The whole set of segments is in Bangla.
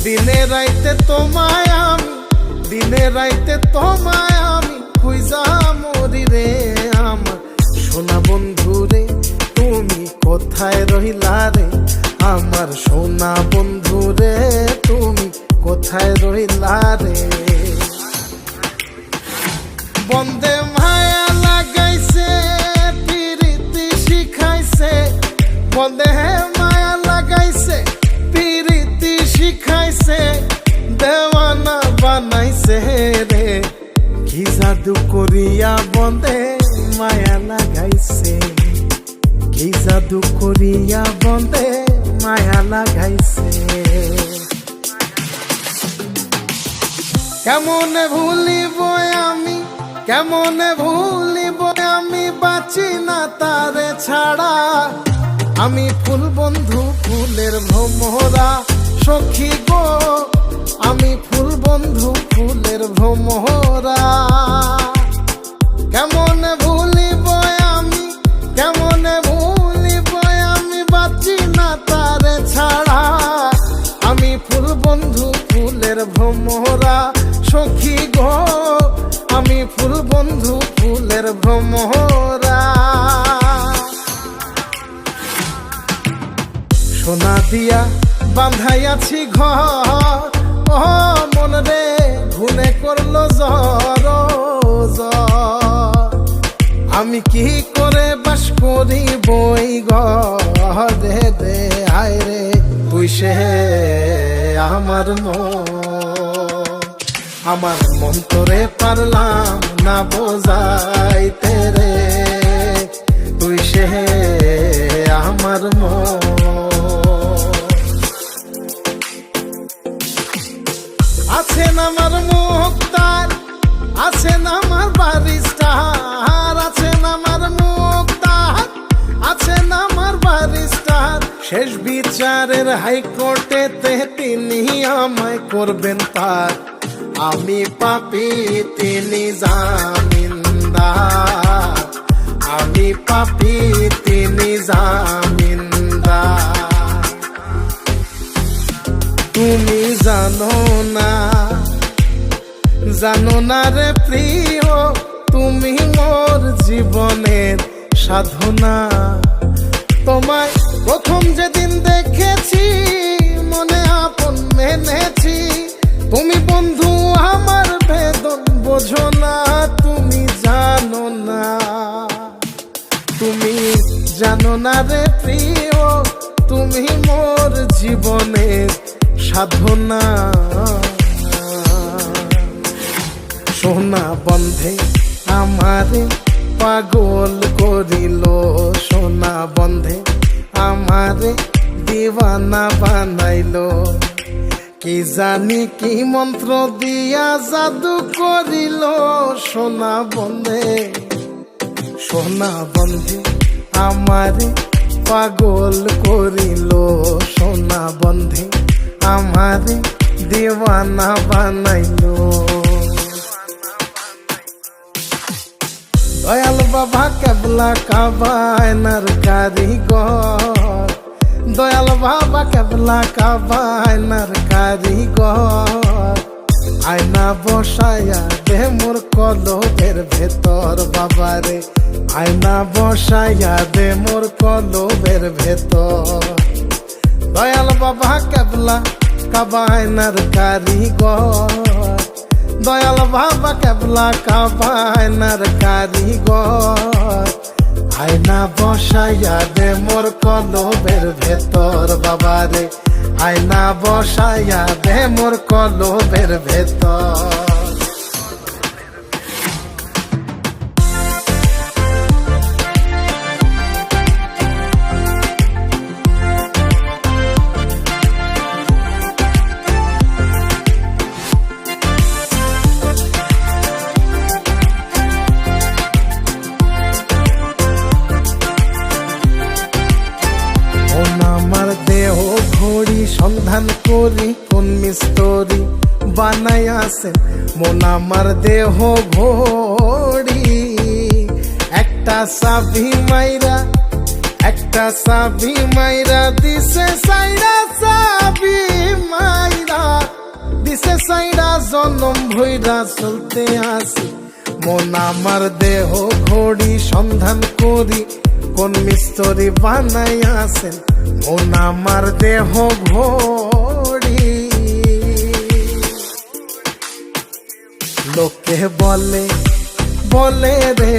দিনে রাইতে তোমায় আমি, দিনে রাইতে তোমায় আমি খুঁজা মরি রে আমার সোনা বন্ধু রে, তুমি কোথায় রহিলা রে আমার সোনা বন্ধু রে, তুমি কোথায় রহিলা রে। বন্দে মায়া লাগাইছে প্রীতি শিখাইছে, বন্দে মায়া লাগাইছে প্রীতি শিখাইছে, দেওয়ানা বানাইছে রে, কি জাদু করিয়া বন্দে মায়া লাগাইছে, কি জাদু করিয়া বন্দে মায়া লাগাইছে। কেমনে ভুলিব আমি, কেমনে ভুলিব আমি, বাঁচি না তারে ছাড়া, আমি ফুল বন্ধু ফুলের ভ্রমরা সখী গো, আমি ফুল বন্ধু ফুলের ভ্রমরা। কেমনে ভুলিব আমি, কেমনে ভুলিব আমি, বাঁচি না তারে ছাড়া, আমি ফুল বন্ধু ফুলের ভ্রমরা সখী গো, আমি ফুল বন্ধু ফুলের ভ্রমরা। সোনা দিয়া বাঁধাইয়াছি ঘর, ও মন রে ঘুনে করলো জ্বর জ্বর, আমি কি করে বাস করি বই ঘরে রে, আয় রে তুই সে আমার আমার মন তোরে পারলাম না বোঝাইতে রে, তুই সে আমার আছেন আমার মুক্তার, আছেন আমার বারিস্টার, আছেন আমার মুক্তার, আছেন আমার বারিস্টার, শেষ বিচারের হাইকোর্টেতে তিনি আমায় করবেন পার, আমি পাপী তিনি জামিনদার, আমি পাপী তিনি জামিনদার। তুমি জানো না, জানো না রে প্রিয়, তুমি মোর জীবনের সাধনা, তোমায় প্রথম যেদিন দেখেছি মনে আপন মেনেছি, তুমি বন্ধু আমার বেদন বোঝো না, তুমি জানো না, তুমি জানো না রে প্রিয়, তুমি মোর জীবনের সাধনা। সোনা বন্ধে আমারে পাগল করিল, সোনা বন্ধে আমারে দিওয়ানা বানাইল, কি জানি কি মন্ত্র দিয়া জাদু করিল, সোনা বন্ধে, সোনা বন্ধে আমারে পাগল করিল, সোনা বন্ধে আমারে দিওয়ানা বানাইল। দয়াল বাবা কেবলা কাবায়নার কারিগর, দয়াল বাবা কেবলা কাবায়নার কারিগর, আয়না বসায়া দে মোর কলবের ভেতর বাবারে, আয়না বসায়া দে মোর কলবের ভেতর। দয়াল বাবা কেবলা কাবায়নার কারিগর, দয়াল বাবা কেবলা কাবায়নার কারিগর, আয়না বসাইয়া দে মোর কলবের ভেতর বাবারে, আয়না বসাইয়া দে মোর কলবের ভেতর। সন্ধান করি কোন মিস্তরি বানাই আছেন মন আমার দেহ ঘড়ি, একটা চাবি মাইরা দিছে সাইরা চাবি মাইরা সাইরা জনম ভৈরা চলতে আসি, মন আমার দেহ ঘড়ি সন্ধান করি, কোন মিস্ত্রি বানাই আছেন মন আমার দেহ ঘড়ি। লোকে বলে বলে রে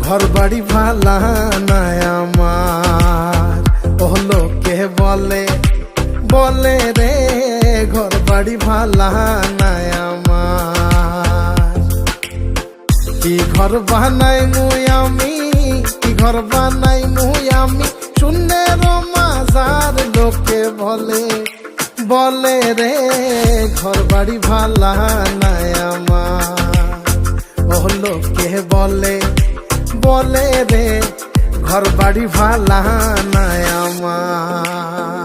ঘর বাড়ি ভালা নাই আমার, ও লোকে বলে বলে রে ঘর বাড়ি ভালা নাই আমার। কি ঘর বানাই মুই আমি, কি ঘর বানাই মুই আমি, শূন্যের মাজার লোকে বলে বলে রে ঘর বাড়ি ভালা নাই আমার, ও লোকে বলে বলে রে ঘর বাড়ি ভালা নাই আমার।